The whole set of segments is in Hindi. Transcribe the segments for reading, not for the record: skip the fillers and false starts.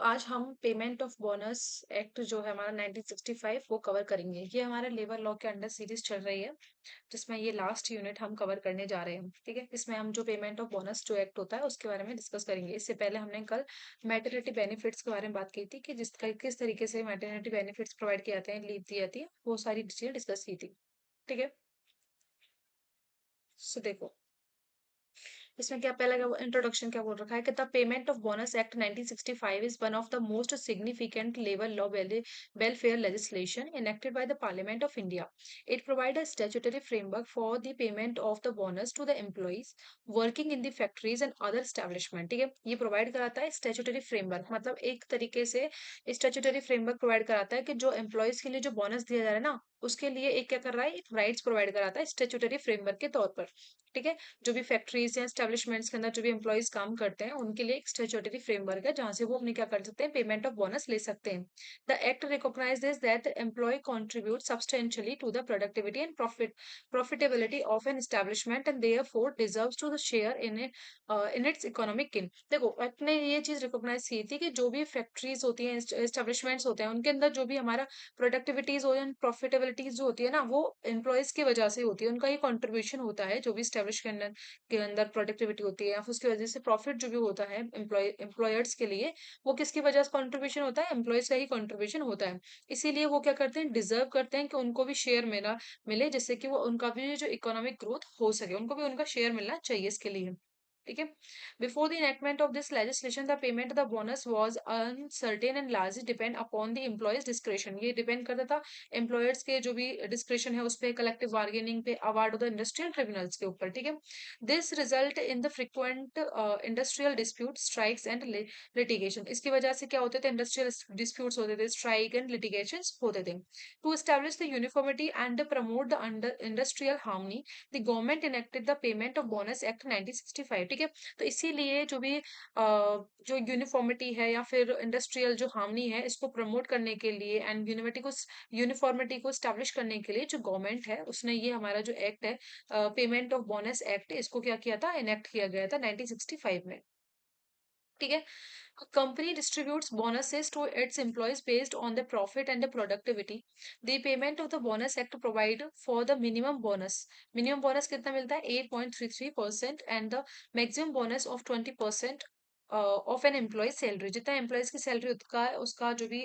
आज हम पेमेंट ऑफ बोनस एक्ट जो है हमारा 1965 वो कवर करेंगे। ये हमारे लेबर लॉ के अंडर सीरीज चल रही है, जिसमें ये लास्ट यूनिट हम कवर करने जा रहे हैं। ठीक है, इसमें हम जो पेमेंट ऑफ बोनस जो एक्ट होता है उसके बारे में डिस्कस करेंगे। इससे पहले हमने कल मैटरनिटी बेनिफिट्स के बारे में बात की थी कि किस तरीके से मैटरनिटी बेनिफिट्स प्रोवाइड किए जाते हैं, लीव दी जाती है, वो सारी चीजें डिस्कस की थी। ठीक है, सो देखो इसमें क्या पहला क्या इंट्रोडक्शन क्या बोल रखा है कि the payment of bonus act 1965 is one of the most significant labour law welfare legislation enacted by the Parliament of India. It provides a statutory framework for the payment of the bonus to the employees working in the factories and other establishment. ठीक है, ये प्रोवाइड कराता है स्टेचुटरी फ्रेमवर्क, मतलब एक तरीके से स्टेचुटरी फ्रेमवर्क प्रोवाइड कराता है कि जो एम्प्लॉयज के लिए जो बोनस दिया जा रहा है ना, उसके लिए एक क्या कर रहा है, एक राइट्स प्रोवाइड कराता है स्टेचुटरी फ्रेमवर्क के तौर पर। ठीक है, जो भी फैक्ट्रीज या एस्टेब्लिशमेंट्स के अंदर जो भी एम्प्लॉयज काम करते हैं उनके लिए एक स्टेचुटरी फ्रेमवर्क है जहां से वो अपने क्या कर सकते हैं, पेमेंट ऑफ बोनस ले सकते हैं। The act recognises that the employ contribute substantially to the productivity and profitability of an establishment and therefore deserves to the share in its economic gain. देखो, एक्ट ने ये चीज रिकॉग्नाइज की थी कि जो भी फैक्ट्रीज होती हैं, एस्टेब्लिशमेंट्स होते हैं, उनके अंदर जो भी हमारा प्रोडक्टिविटीज और प्रॉफिटेबिलिटीज जो होती है ना, वो एम्प्लॉयज की वजह से होती है। उनका ये कंट्रीब्यूशन होता है, जो भी स्टेब्लिश के अंदर प्रोडक्टिविटी होती है या फिर उसकी वजह से प्रॉफिट जो भी होता है एम्प्लॉयर्स के लिए, वो किसकी वजह से कंट्रीब्यूशन होता है, एम्प्लॉयज का ही कंट्रीब्यूशन होता है। इसीलिए वो क्या करते हैं, डिजर्व करते हैं कि उनको भी शेयर मिले, जिससे कि वो उनका भी जो इकोनॉमिक ग्रोथ हो सके, उनको भी उनका शेयर मिलना चाहिए इसके लिए। ठीक है, before the enactment of this legislation the payment the bonus was uncertain and largely depend upon the employees discretion. ये डिपेंड करता था एम्प्लॉयर्स के जो भी डिस्क्रेशन है उस पे, कलेक्टिव बार्गेनिंग पे, award of the industrial tribunals के ऊपर। ठीक है, this result in the frequent industrial dispute, strikes and litigation. इसकी वजह से क्या होते थे, इंडस्ट्रियल डिस्प्यूट्स होते थे, स्ट्राइक एंड लिटिगेशन होते थे। To establish the uniformity and promote the industrial harmony, the government enacted the payment of bonus act 1965। ठीक है, तो इसीलिए जो भी जो यूनिफॉर्मिटी है या फिर इंडस्ट्रियल जो हार्मनी है, इसको प्रमोट करने के लिए एंड यूनिफॉर्मिटी को स्टैब्लिश करने के लिए जो गवर्नमेंट है उसने ये हमारा जो एक्ट है, पेमेंट ऑफ बोनस एक्ट, इसको क्या किया था, इनेक्ट किया गया था 1965 में। ठीक है, company distributes bonuses to its employees based on the profit and the productivity. The payment of the bonus act provide for the minimum bonus. Minimum bonus कितना मिलता है, 8.33% and the maximum bonus of 20% of an employ salary. जितना एम्प्लॉयज की सैलरी उसका जो भी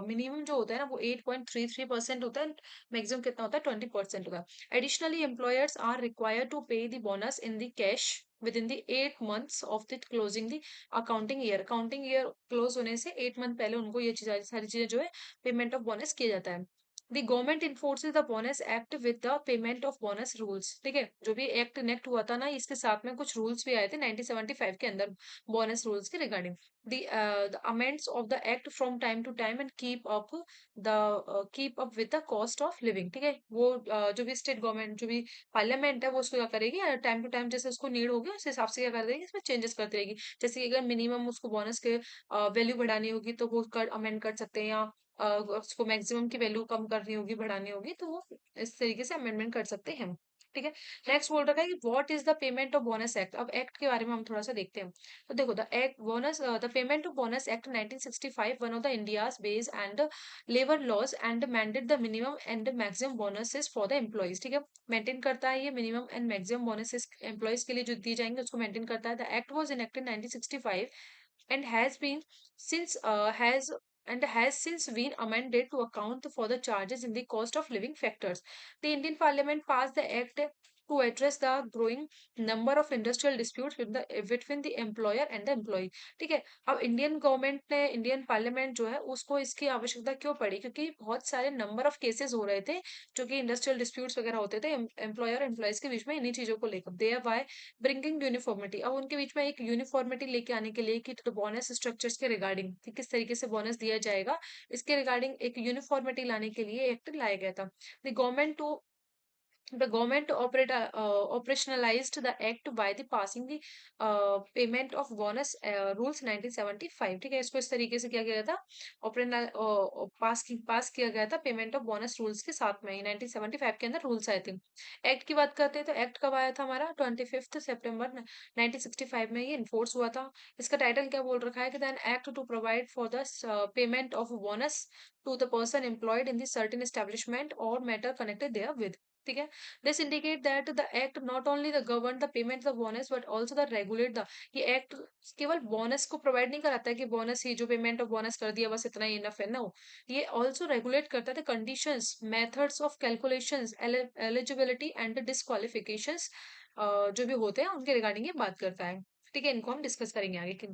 मिनिमम जो होता है ना, वो 8.33% होता है। मैक्सिमम कितना होता है, 20% होता है। Additionally employers are required to pay the bonus in the cash within the 8 months of the closing the accounting year close होने से 8 मंथ पहले उनको ये चीज, सारी चीजें जो है, पेमेंट ऑफ बोनस किया जाता है। The government enforces the bonus act with the payment of bonus rules. ठीक है, जो भी एक्ट इनेक्ट हुआ था ना, इसके साथ में कुछ रूल्स भी आए थे 1975 के अंदर, बोनस रूल्स के regarding. The amends of the act from time to time and keep up with the cost of living. ठीक है, वो जो भी स्टेट गवर्नमेंट, जो भी पार्लियामेंट है, वो उसको क्या करेगी, टाइम टू टाइम जैसे उसको नीड होगी उस हिसाब से क्या कर देगी, इसमें चेंजेस करती रहेगी। जैसे कि अगर मिनिमम उसको बोनस के वैल्यू बढ़ानी होगी तो वो कर अमेंड कर सकते हैं, या उसको मैक्सिमम की वैल्यू कम करनी होगी, बढ़ानी होगी, तो वो इस तरीके से अमेंडमेंट कर सकते हैं। ठीक है, नेक्स्ट बोल रखा है कि what is the payment of bonus act. अब एक्ट के बारे में हम थोड़ा सा देखते हैं। तो देखो, the payment of bonus act 1965 one of the India's base and labour laws and mandate the minimum and maximum bonuses for the employees. ठीक है, मेंटेन करता है ये minimum and maximum bonuses employees के लिए जो दिए जाएंगे उसको मेंटेन करता है। The act was enacted 1965 and has since been amended to account for the charges in the cost of living factors. The Indian Parliament passed the act to address the growing number of industrial disputes between the employer and the employee. ठीक है, अब इंडियन गवर्नमेंट ने, इंडियन पार्लियामेंट जो है, उसको इसकी आवश्यकता क्यों पड़ी, क्योंकि बहुत सारे नंबर ऑफ केसेस हो रहे थे जो कि इंडस्ट्रियल डिस्प्यूट्स वगैरह होते थे एम्प्लॉयर और एम्प्लॉयज के बीच में, इन्हीं चीजों को लेकर। देयर बाय ब्रिंगिंग यूनिफॉर्मिटी, अब उनके बीच में एक यूनिफॉर्मिटी लेके आने के लिए कि तो बोनस स्ट्रक्चर्स के रिगार्डिंग कि किस तरीके से बोनस दिया जाएगा, इसके रिगार्डिंग एक यूनिफॉर्मिटी लाने के लिए एक्ट लाया गया था। The government to The government operationalized the act by the passing the payment of bonus rules 1975। ठीक है, इसको इस तरीके से किया गया था, ऑपरेशनल पास किया गया था पेमेंट ऑफ बोनस रूल्स के साथ में। 1975 के अंदर रूल्स आए थे। एक्ट की बात करते हैं तो एक्ट कब आया था हमारा? 25 सितंबर 1965 में ये इन्फोर्स हुआ था। इसका टाइटल क्या बोल रखा है कि an act to provide for the payment of bonus to the person employed in the certain establishment or matter connected therewith। ठीक है, this indicate that the act not only the govern the payment of bonus but also the regulate the, ये एक्ट केवल बोनस को प्रोवाइड नहीं कराता है कि बोनस ही जो पेमेंट ऑफ बोनस कर दिया बस इतना ही इनफ है, नो, ये ऑल्सो रेगुलेट करता है conditions, methods of calculations, eligibility and disqualifications जो भी होते हैं उनके रिगार्डिंग ये बात करता है। ठीक है, इनको हम डिस्कस करेंगे आगे।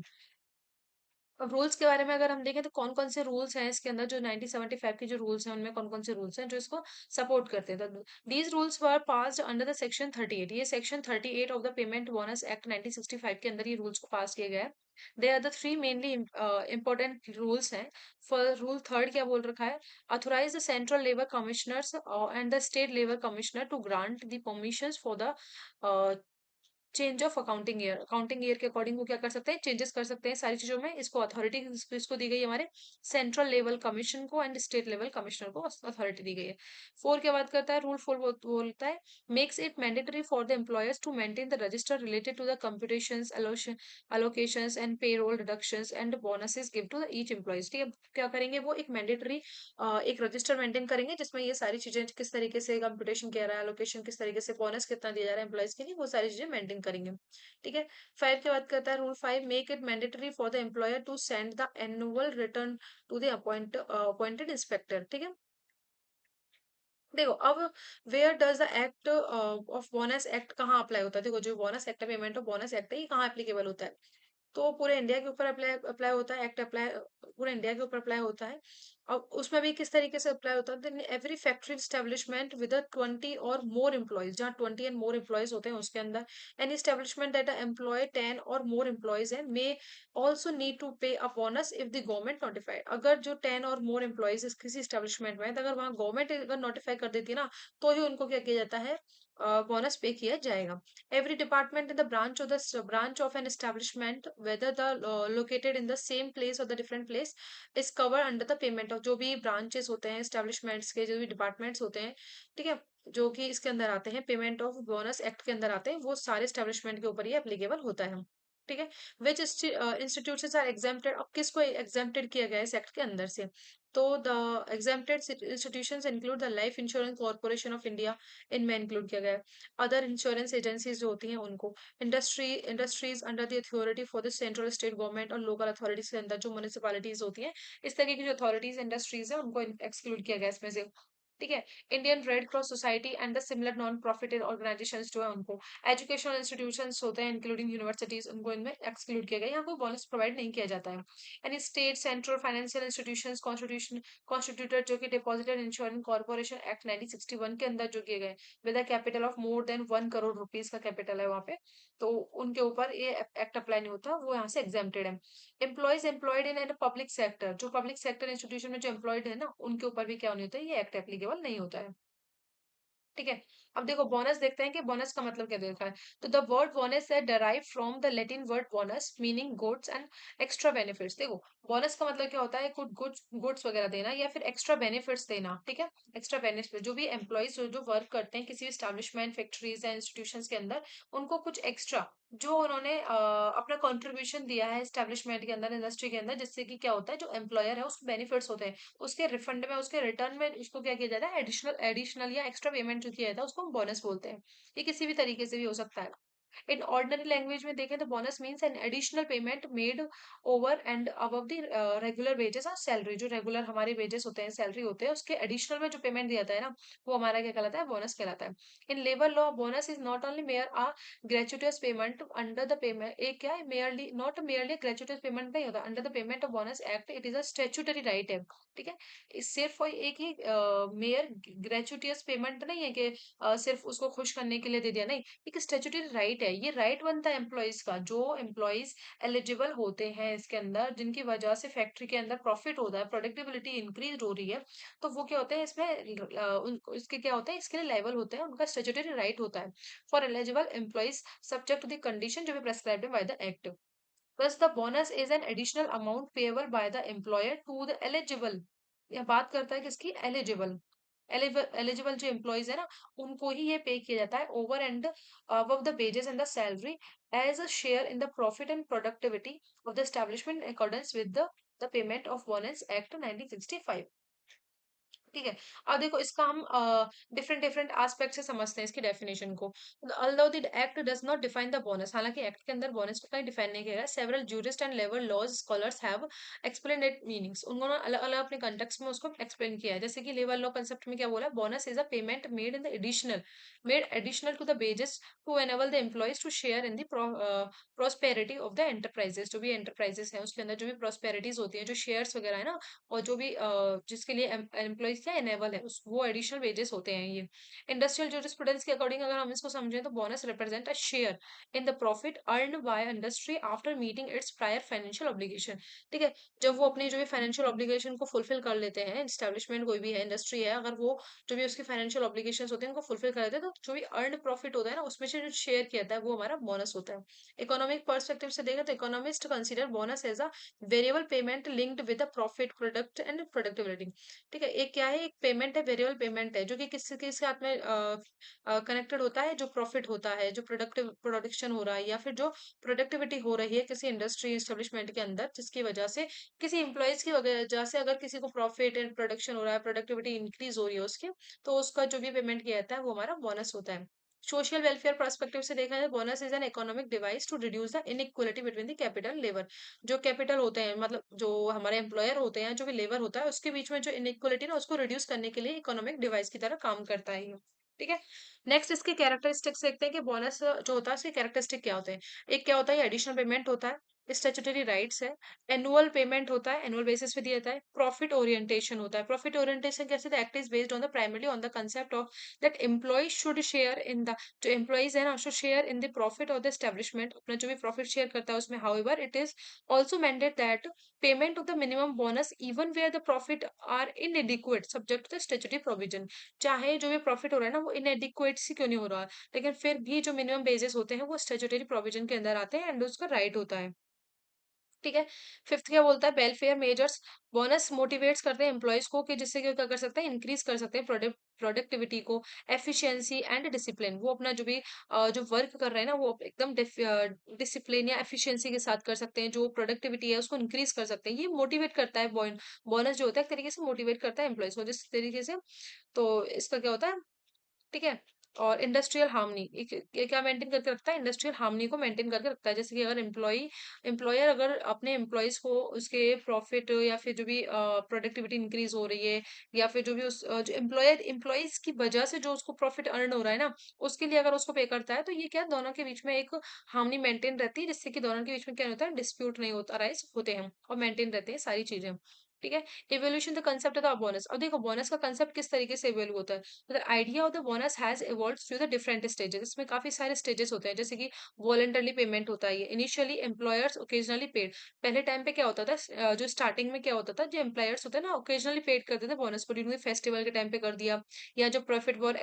अब रूल्स के बारे में अगर हम देखें तो कौन-कौन से रूल्स हैं इसके अंदर, जो 1975 के जो रूल्स हैं उनमें कौन-कौन से रूल्स हैं जो इसको सपोर्ट करते हैं। तो these rules were passed under the section 38। ये section 38 of the payment bonus act 1965 के अंदर ये रूल्स को पास किया गया है। They are the three mainly important rules हैं। फॉर रूल थर्ड क्या बोल रखा है? Authorise the central labour commissioners and the state labour commissioner to grant the permissions for the change of accounting year के अकॉर्डिंग वो क्या कर सकते हैं? चेंजेस कर सकते हैं सारी चीजों में। इसको अथॉरिटी इसको दी गई है हमारे सेंट्रल लेवल कमीशन को एंड स्टेट लेवल कमिश्नर को अथॉरिटी दी गई है। फोर क्या बात करता है? रूल फोर बोलता है makes it mandatory for the employers to maintain the register related to the computations, allocations and payroll deductions and bonuses give to the each employees. ठीक है, क्या करेंगे वो? एक मैंडेटरी एक रजिस्टर मेंटेन करेंगे जिसमें ये सारी चीजें किस तरीके से कंप्यूटेशन किया रहा है, एलोकेशन किस तरीके से, बोनस कितना दिया जा रहा है एम्प्लॉयज के लिए, वो सारी चीजें मेंटेन करेंगे। ठीक है, फाइव की बात करता है rule five make it mandatory for the employer to send the annual return to the appointed inspector. ठीक है, देखो अब where does the act of bonus act कहाँ अप्लाई होता है? देखो जो बोनस एक्ट है, पेमेंट ऑफ बोनस एक्ट है, ये कहाँ एप्लीकेबल होता है? तो पूरे इंडिया के ऊपर अप्लाई अप्लाई होता है एक्ट, अप्लाई पूरे इंडिया के ऊपर अप्लाई होता है। अब उसमें भी किस तरीके से अप्लाई होता है? Then every factory establishment with 20 और मोर एम्प्लॉयज, जहाँ 20 एंड मोर एम्प्लॉयज होते हैं उसके अंदर, एनी एस्टेब्लिशमेंट दैट एम्प्लॉय 10 और मोर एम्प्लॉयज है मे ऑल्सो नीड टू पे a bonus if the government notified. अगर जो 10 और मोर एम्प्लॉयज किसी एस्टेब्लिशमेंट में है तो अगर वहाँ गवर्नमेंट अगर नोटिफाई कर देती है ना, तो ही उनको क्या किया जाता है? बोनस पे किया जाएगा। Every department in the branch or the branch of an establishment, whether the located in the same place or the different place, is covered under the payment of, जो भी branches होते हैं establishments के, जो भी departments होते हैं, ठीक है, जो कि इसके अंदर आते हैं पेमेंट ऑफ बोनस एक्ट के अंदर आते हैं, वो सारे एस्टेब्लिशमेंट के ऊपर ये एप्लीकेबल होता है। ठीक है, विच इंस्टीट्यूशंस आर एग्जेम्प्टेड? अब किसको एग्जेम्प्टेड किया गया है इस एक्ट के अंदर से? तो the exempted institutions include the life insurance corporation of India, इनमें इंक्लूड किया गया है। अदर इंश्योरेंस एजेंसीज जो होती हैं उनको, industries under the authority for the central state government और लोकल अथॉरिटीज के अंदर जो म्यूनिसिपैलिटीज होती हैं, इस तरीके की जो अथॉरिटीज इंडस्ट्रीज है उनको एक्सक्लूड किया गया इसमें से। ठीक है, Indian red cross society and the similar non profited organisation जो है उनको, एजुकेशनल इंस्टीट्यूशंस होते हैं इंक्लूडिंग यूनिवर्सिटीज, उनको इनमें एक्सक्लूड किया गया, यहाँ कोई बोनस प्रोवाइड नहीं किया जाता है। Any state central financial institutions constitution constituted जो कि डिपॉजिटेड इंश्योरेंस कॉर्पोरेशन एक्ट 1961 के अंदर जो किए गए with a capital of more than 1 crore rupees का कैपिटल है वहां पे, तो उनके ऊपर ये एक्ट अप्लाई नहीं होता, वो यहाँ से एग्जेम्प्टेड है। Employees employed in public sector, जो पब्लिक सेक्टर इंस्टीट्यूशन में जो एम्प्लॉयड है ना, उनके ऊपर भी क्या नहीं होता है? ये एक्ट एप्लीकेबल नहीं होता है। ठीक है, अब देखो बोनस देखते हैं कि बोनस का मतलब क्या देखा है। तो द वर्ड बोनस है derive from the Latin word bonus meaning goods and extra benefits. देखो बोनस का मतलब क्या होता है? कुछ गुड्स गुड्स वगैरह देना या फिर एक्स्ट्रा बेनिफिट्स देना। ठीक है, एक्स्ट्रा बेनिफिट, जो भी एम्प्लॉयज जो वर्क करते हैं किसी स्टैब्लिशमेंट फैक्ट्रीज या इंस्टीट्यूशन के अंदर, उनको कुछ एक्स्ट्रा जो उन्होंने अपना कंट्रीब्यूशन दिया है एस्टेब्लिशमेंट के अंदर, इंडस्ट्री के अंदर, जिससे कि क्या होता है, जो एम्प्लॉयर है उसको बेनिफिट्स होते हैं, उसके रिफंड में, उसके रिटर्न में उसको क्या किया जाता है? एडिशनल एडिशनल या एक्स्ट्रा पेमेंट जो किया जाता है उसको हम बोनस बोलते हैं। ये किसी भी तरीके से भी हो सकता है। इन ऑर्डिनरी लैंग्वेज में देखें तो bonus means an additional payment made over and above the regular wages और सैलरी। जो रेगुलर हमारे वेजेस होते हैं, सैलरी होते हैं, उसके एडिशनल में जो पेमेंट दिया जाता है ना, वो हमारा क्या कहलाता है? बोनस कहलाता है। In labour law bonus is not only mere a gratuitous payment under the payment, एक क्या है? Merely not merely gratuitous payment नहीं होता under the payment of bonus act, it is a statutory right है। ठीक है, सिर्फ एक ही मेयर ग्रेचुटियस पेमेंट नहीं है कि सिर्फ उसको खुश करने के लिए दे दिया, नहीं, एक स्टेचुटरी राइट राइट है, ये राइट बनता है एम्प्लॉइज का। जो एम्प्लॉइज एलिजिबल होते हैं इसके अंदर, जिनकी वजह से फैक्ट्री के अंदर प्रॉफिट होता है, प्रोडक्टिविटी इंक्रीज हो रही है, तो वो क्या होते हैं इसमें इसके क्या होता है, इसके लिए लायबल होते हैं, उनका स्टेट्यूटरी राइट होता है for eligible employees subject to the condition जो भी prescribed by the act. Thus, the bonus is an additional amount payable by the employer to the eligible। यह बात करता है किसकी, एलिजिबल। एलिजिबल जो एम्प्लॉयज है ना, उनको ही ये पे किया जाता है over and above the wages and the salary as a share in the profit and productivity of the establishment in accordance with the payment of bonus act 1965। ठीक है। अब देखो इसका हम डिफरेंट डिफरेंट एस्पेक्ट से समझते हैं इसकी डेफिनेशन को। although the act does not define the bonus, हालांकि एक्ट के अंदर बोनस को कहीं डिफाइन नहीं किया गया, several jurist and labour laws scholars have explained it meanings, उन्होंने अलग अलग अपने कंटेक्स्ट में उसको एक्सप्लेन किया है। जैसे कि लेबर लॉ कंसेप्ट में क्या बोला, bonus is a payment made additional to the wages to enable the employees to share in the prosperity of the enterprises. जो भी एंटरप्राइजेस हैं उसके अंदर जो भी प्रोस्पेरिटीज होती है, जो शेयर्स वगैरह है ना, और जो भी जिसके लिए एम्प्लॉइज क्या एनेबल है वो एडिशनल वेजेस होते हैं ये। इंडस्ट्रियल जूरिस्प्रूडेंस के अकॉर्डिंग अगर हम इसको समझें तो bonus represent a share in the profit earned by industry after meeting it's prior financial obligation. ठीक है, जब वो अपनी जो भी फाइनेंशियल ऑब्लिगेशन को फुलफिल कर लेते हैं, एस्टेब्लिशमेंट कोई भी है, इंडस्ट्री है, अगर वो जो भी उसकी फाइनेंशियल ऑब्लिगेशन होते हैं उनको फुलफिल कर लेते हैं, तो जो भी अर्न प्रॉफिट होता है ना उसमें से जो शेयर किया जाता है वो हमारा बोनस होता है। इकोनॉमिक पर्सपेक्टिव से देखें तो economist consider bonus as a variable payment linked with the profit product and productivity. ठीक है, एक क्या है, एक पेमेंट है, वेरिएबल पेमेंट है, जो कि किससे किसके साथ में कनेक्टेड होता है, जो प्रॉफिट होता है, जो प्रोडक्टिव प्रोडक्शन हो रहा है, या फिर जो प्रोडक्टिविटी हो रही है किसी इंडस्ट्री एस्टेब्लिशमेंट के अंदर, जिसकी वजह से किसी एम्प्लॉयज की वजह से अगर किसी को प्रॉफिट एंड प्रोडक्शन हो रहा है, प्रोडक्टिविटी इंक्रीज हो रही है उसकी, तो उसका जो भी पेमेंट किया जाता है वो हमारा बोनस होता है। सोशल वेलफेयर पर्सपेक्टिव से देखा जाए, bonus is an economic device to reduce the inequality between the capital labour. जो कैपिटल होते हैं, मतलब जो हमारे एम्प्लॉयर होते हैं, जो भी लेबर होता है, उसके बीच में जो इनइक्वालिटी ना उसको रिड्यूस करने के लिए इकोनॉमिक डिवाइस की तरह काम करता है ये। ठीक है। नेक्स्ट इसके कैरेक्टरिस्टिक्स देखते हैं कि बोनस जो होता है उसके कैरेक्टरिस्टिक क्या होते हैं। एक क्या होता है, एडिशनल पेमेंट होता है, स्टैट्यूटरी राइट्स है, एनुअल पेमेंट होता है, एनुअल बेसिस पे दिया जाता है, प्रॉफिट ओरिएंटेशन होता है। प्रॉफिट ओरिएंटेशन कैसे, the act is based on the primarily on the concept of that employ should share in the, जो एम्प्लॉइज है ना should share in the profit of the establishment, अपना जो भी प्रॉफिट शेयर करता है उसमें। However it is also mandate that payment of the minimum bonus even where the profit are inadequate subject to the statutory provision। चाहे जो भी प्रॉफिट हो रहा है ना वो inadequate सी क्यों नहीं हो रहा, लेकिन फिर भी जो मिनिमम बेसिस होते हैं वो स्टेचुटरी प्रोविजन के अंदर आते हैं एंड उसका राइट होता है। ठीक है। फिफ्थ क्या बोलता है, वेलफेयर मेजर्स। बोनस मोटिवेट्स करते हैं एम्प्लॉयज को कि जिससे क्या कर सकते हैं, इंक्रीज कर सकते हैं प्रोडक्टिविटी को, एफिशिएंसी एंड डिसिप्लिन। वो अपना जो भी जो वर्क कर रहे हैं ना वो एकदम डिसिप्लिन या एफिशिएंसी के साथ कर सकते हैं, जो प्रोडक्टिविटी है उसको इंक्रीज कर सकते हैं। ये मोटिवेट करता है बोनस जो होता है एक तरीके से मोटिवेट करता है एम्प्लॉयज को जिस तरीके से। तो इसका क्या होता है, ठीक है। और इंडस्ट्रियल हार्मनी ये क्या मेंटेन करके रखता है, इंडस्ट्रियल हार्मनी को मेंटेन करके रखता है। जैसे कि अगर एम्प्लॉयर अगर अपने एम्प्लॉयज को उसके प्रॉफिट या फिर जो भी प्रोडक्टिविटी इंक्रीज हो रही है, या फिर जो भी जो एम्प्लॉयर एम्प्लॉयज की वजह से जो उसको प्रॉफिट अर्न हो रहा है ना, उसके लिए अगर उसको पे करता है, तो ये क्या दोनों के बीच में एक हार्मनी मेंटेन रहती है, जिससे कि दोनों के बीच में क्या होता है, डिस्प्यूट नहीं होता, राइज होते हैं और मेंटेन रहते हैं सारी चीजें। ठीक है। Evolution the concept of bonus. अब देखो बोनस का कंसेप्ट किस तरीके से इवोल्व होता है। The idea of the bonus has evolved through the different stages. इसमें काफी सारे स्टेजेस होते हैं, जैसे कि वॉलंटरली पेमेंट होता है, इनिशियली एम्प्लॉयर्स ओकेजनली पेड। पहले टाइम पे क्या होता था, जो स्टार्टिंग में क्या होता था, जो एम्प्लॉयर्स होते हैं ना ओकेजनली पेड करते थे बोनस को, ड्यूरिंग फेस्टिवल के टाइम पे कर दिया, या जो प्रॉफिट वॉर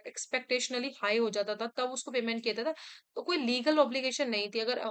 एक्सपेक्टेशनली हाई हो जाता था तब उसको पेमेंट किया जाता था। तो कोई लीगल ऑब्लिगेशन नहीं थी, अगर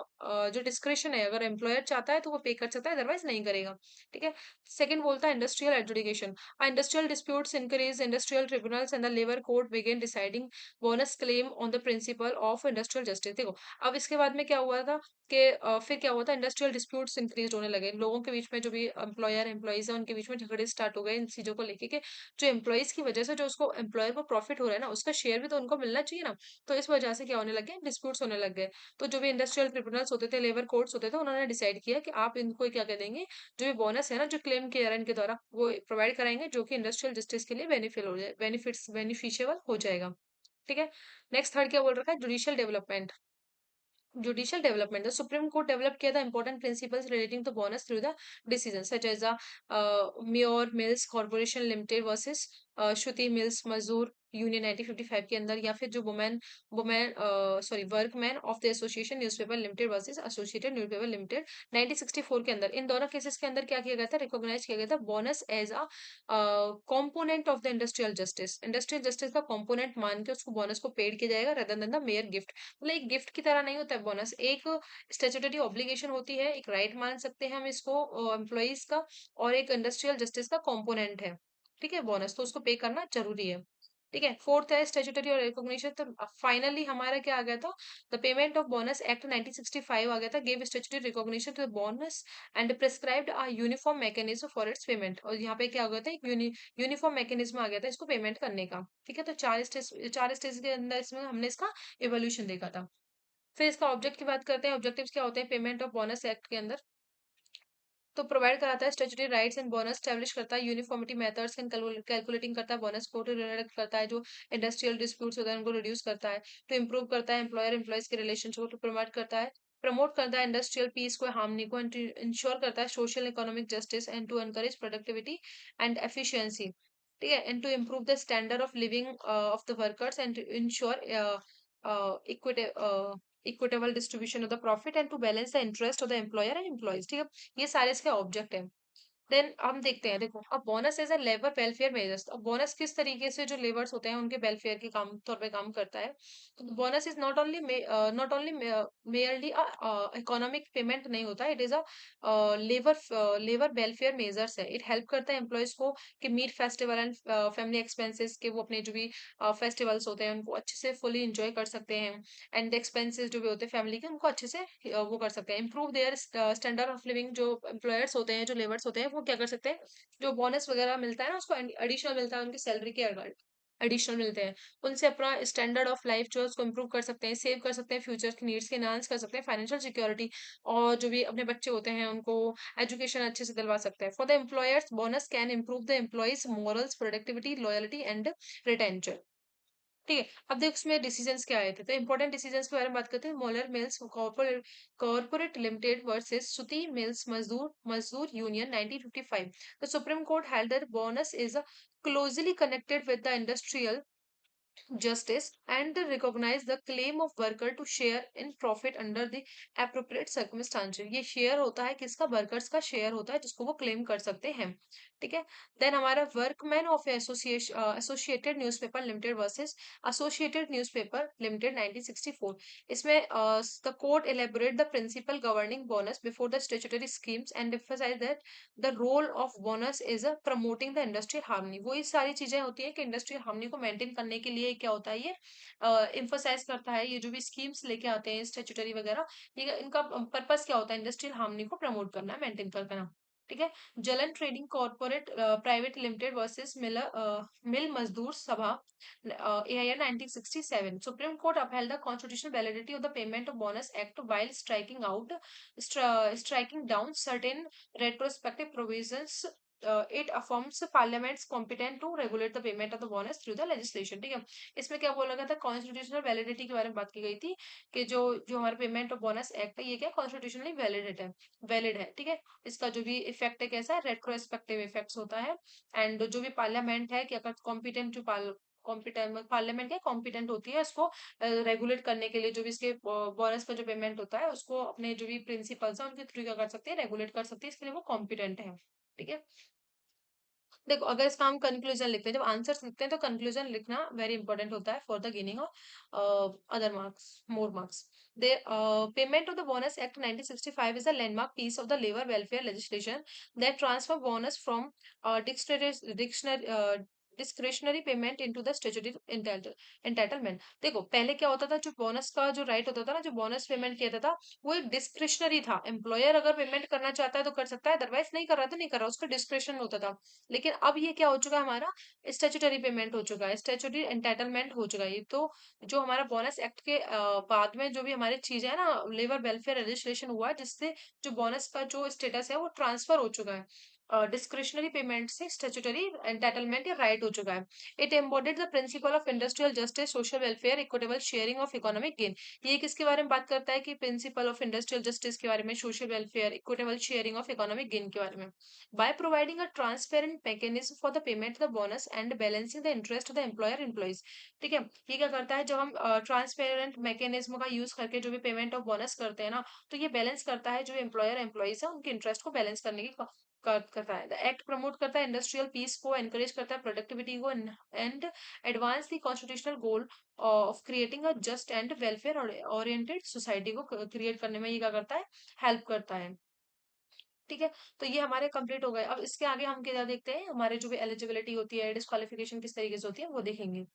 जो डिस्क्रिप्शन है, अगर एम्प्लॉयर चाहता है तो वो पे कर सकता है, अदरवाइज नहीं करेगा। ठीक है। सेकंड बोलता है industrial adjudication. Industrial disputes increase, industrial tribunals and the labor court begin deciding bonus claim on the principle of industrial justice। देखो अब इसके बाद में क्या हुआ था कि फिर क्या हुआ था, इंडस्ट्रियल डिस्प्यूट्स इंक्रीज होने लगे, लोगों के बीच में जो भी एम्प्लॉयर एम्प्लॉइज है उनके बीच में झगड़े स्टार्ट हो गए इन चीजों को लेके कि जो एम्प्लॉइज की वजह से जो उसको एम्प्लॉयर को प्रॉफिट हो रहा है ना उसका शेयर भी तो उनको मिलना चाहिए ना। तो इस वजह से क्या होने लगे, डिस्प्यूट्स होने लग गए। तो जो भी इंडस्ट्रियल ट्रिब्यूनल्स होते थे, लेबर कोर्ट्स होते थे, उन्होंने डिसाइड किया कि आप इनको क्या कर देंगे, जो भी बोनस है ना जो क्लेम किया जा रहा है इनके द्वारा वो प्रोवाइड कराएंगे, जो कि इंडस्ट्रियल जस्टिस के लिए बेनिफिट हो जाए, बेनिफिशियल हो जाएगा। ठीक है। नेक्स्ट थर्ड क्या बोल रखा है, judicial development. Judicial development, the supreme court develop किया था important principles relating to bonus through the decision such as the Muir mills corporation limited versus Shruti mills Mazdoor union 1955 के अंदर, या फिर जो women women sorry workman of the association newspaper limited versus associated newspaper limited 1964 के अंदर, इन दोनों केसेस के अंदर क्या किया गया था, रिकॉग्नाइज किया गया था bonus as a component of the industrial justice. Industrial justice का कंपोनेंट मान के उसको बोनस को पेड किया जाएगा rather than the mere gift. मतलब एक गिफ्ट की तरह नहीं होता है बोनस, एक स्टेचुटरी ऑब्लिगेशन होती है, एक राइट मान सकते हैं हम इसको एम्प्लॉइज का, और एक इंडस्ट्रियल जस्टिस का कंपोनेंट है। ठीक है, बोनस तो उसको पे करना जरूरी है। ठीक है, फोर्थ है स्टेचुटरी और रिकॉग्निशन। तो फाइनली हमारा क्या आ गया था, the payment of bonus act 1965 आ गया था, give statutory recognition to the bonus and prescribed a uniform mechanism for its payment. और यहाँ पे क्या हो गया था, एक यूनिफॉर्म मैकेनिज्म आ गया था इसको पेमेंट करने का। ठीक है, तो चार स्टेज के अंदर इसमें हमने इसका इवोल्यूशन देखा था। फिर इसका ऑब्जेक्ट की बात करते हैं, ऑब्जेक्टिव्स क्या होते हैं पेमेंट ऑफ बोनस एक्ट के अंदर। तो प्रोवाइड कराता है statutory rights and bonus, establish करता है यूनिफॉर्मिटी मेथड्स एंड कैलकुलेटिंग करता है बोनस को, टू रिडक्ट करता है जो इंडस्ट्रियल डिस्प्यूट्स होते हैं उनको रिड्यूस करता है, टू इंप्रूव करता है एम्प्लॉयर एम्प्लॉयज के रिलेशनशिप को प्रमोट करता है, प्रमोट करता है इंडस्ट्रियल पीस को, हार्मनी को, एंड इंश्योर करता है social economic justice and to encourage productivity and efficiency. ठीक है, and to improve the standard of living of the workers and ensure equity equitable distribution of the profit and to balance the interest of the employer and employees। ठीक है, ये सारे इसके ऑब्जेक्ट है। देन हम देखते हैं, देखो अब bonus as a labour welfare measures. अब बोनस किस तरीके से जो लेबर्स होते हैं उनके वेलफेयर के काम तौर पे काम करता है। तो bonus is not only merely economic payment नहीं होता, it is a labour welfare measures है। इट हेल्प करता है एम्प्लॉयज को कि meet festival and family expenses के, वो अपने जो भी फेस्टिवल्स होते हैं उनको अच्छे से फुली इंजॉय कर सकते हैं, एंड एक्सपेंसेस जो भी होते हैं फैमिली के उनको अच्छे से वो कर सकते हैं। Improve their standard of living. जो एम्प्लॉयर्स होते हैं, जो लेबर्स होते हैं, वो क्या कर सकते हैं, जो बोनस वगैरह मिलता है ना उसको एडिशनल मिलता है उनकी सैलरी के एडिशनल मिलते हैं, उनसे अपना स्टैंडर्ड ऑफ लाइफ जो है उसको इम्प्रूव कर सकते हैं, सेव कर सकते हैं, फ्यूचर की नीड्स के एनहांस कर सकते हैं, फाइनेंशियल सिक्योरिटी, और जो भी अपने बच्चे होते हैं उनको एजुकेशन अच्छे से दिलवा सकते हैं। For the employers bonus can improve the employees morals, productivity, loyalty and retention. ठीक है, अब देख उसमें डिसीजंस क्या आए थे, तो इंपॉर्टेंट डिसीजंस के बारे में बात करते हैं। Molar mills corporate limited versus सुती मिल्स मजदूर मजदूर union 1955। The supreme court held that bonus is closely connected with the industrial justice and recognize the claim of worker to share in profit under the appropriate circumstances। ये शेयर होता है किसका, वर्कर्स का शेयर होता है जिसको वो क्लेम कर सकते हैं। ठीक है, देन हमारा workman of associated newspaper limited versus associated newspaper limited 1964। इसमें the court elaborate the principle governing bonus before the statutory schemes and emphasize that the role of bonus is promoting the industrial harmony। वही सारी चीजें होती है कि इंडस्ट्रियल हार्मनी को मेंटेन करने के लिए क्या होता है, ये इम्फोसाइज करता है। ये जो भी स्कीम्स लेके आते हैं स्टेचुटरी वगैरह, ये इनका पर्पस क्या होता है, इंडस्ट्रियल हार्मनी को प्रमोट करना, मेंटेन करना। ठीक है, Jalan trading corporate private limited versus Mill Mazdoor Sabha AIR 1967। Supreme Court upheld the constitutional validity of the Payment of Bonus Act while striking down certain retrospective provisions। It affirms Parliament's competent to regulate the payment of the bonus through the legislation। ठीक है, इसमें क्या बोला गया था, कॉन्स्टिट्यूशनल वैलिडिटी के बारे में बात की गई थी कि जो जो हमारा पेमेंट ऑफ बोनस एक्ट है ये क्या कॉन्स्टिट्यूशनली वैलिड है। ठीक है, इसका जो भी इफेक्ट है कैसा है, रेट्रोस्पेक्टिव इफेक्ट्स होता है। एंड जो भी पार्लियामेंट है, कि अगर कॉम्पिटेंट जो कॉम्पिटेंट पार्लियामेंट क्या कॉम्पिटेंट होती है उसको रेगुलेट करने के लिए, जो भी इसके बोनस का जो पेमेंट होता है उसको अपने जो भी प्रिंसिपल्स है उनके थ्रू क्या कर सकते हैं, रेगुलेट कर सकती है, इसके लिए वो कॉम्पिटेंट है। ठीक है, देखो अगर इसका हम कंक्लूजन लिखते हैं, जब आंसर्स लिखते हैं तो कंक्लूजन लिखना वेरी इंपॉर्टेंट होता है for the gaining of other marks, more marks. The payment of the bonus act 1965 is a landmark piece of the labor welfare legislation that transfer bonus from discretionary payment into the statutory entitlement। देखो पहले क्या होता था, जो बोनस का जो राइट होता था ना, जो बोनस पेमेंट किया था वो एक डिस्क्रिशनरी था। एम्प्लॉयर अगर पेमेंट करना चाहता है तो कर सकता है, अदरवाइज नहीं कर रहा तो नहीं कर रहा, उसका डिस्क्रिशन होता था। लेकिन अब ये क्या हो चुका है, हमारा स्टेचुटरी पेमेंट हो चुका है, स्टेचुटरी एंटाइटलमेंट हो चुका है। ये तो जो हमारा बोनस एक्ट के बाद में जो भी हमारी चीजें है ना, लेबर वेलफेयर रजिस्ट्रेशन हुआ है, जिससे जो बोनस का जो स्टेटस है वो ट्रांसफर हो चुका है। डिस्क्रिशनरी पेमेंट से स्टैट्यूटरी एंटाइटलमेंट या राइट हो चुका है। It embodied the principle of industrial justice, social welfare, equitable sharing of economic gain. ये किसके बारे में बात करता है कि प्रिंसिपल ऑफ इंडस्ट्रियल जस्टिस के बारे में, social welfare, equitable sharing of economic gain के बारे में। By providing a transparent mechanism for the payment the bonus and balancing the interest of the employer employees. ठीक है, ये क्या करता है, जब हम ट्रांसपेरेंट मैकेनिज्म का यूज करके जो भी पेमेंट ऑफ बोनस करते हैं ना, तो ये बैलेंस करता है जो एम्प्लॉयर एम्प्लॉइज है उनके इंटरेस्ट को बैलेंस करने की करता है। द एक्ट प्रमोट करता है इंडस्ट्रियल पीस को, एनकरेज करता है प्रोडक्टिविटी को, and advance the constitutional goal of creating a just and welfare oriented society को क्रिएट करने में ये क्या करता है, हेल्प करता है। ठीक है, तो ये हमारे कंप्लीट हो गए। अब इसके आगे हम क्या देखते हैं, हमारे जो भी एलिजिबिलिटी होती है, डिस्क्वालिफिकेशन किस तरीके से होती है वो देखेंगे।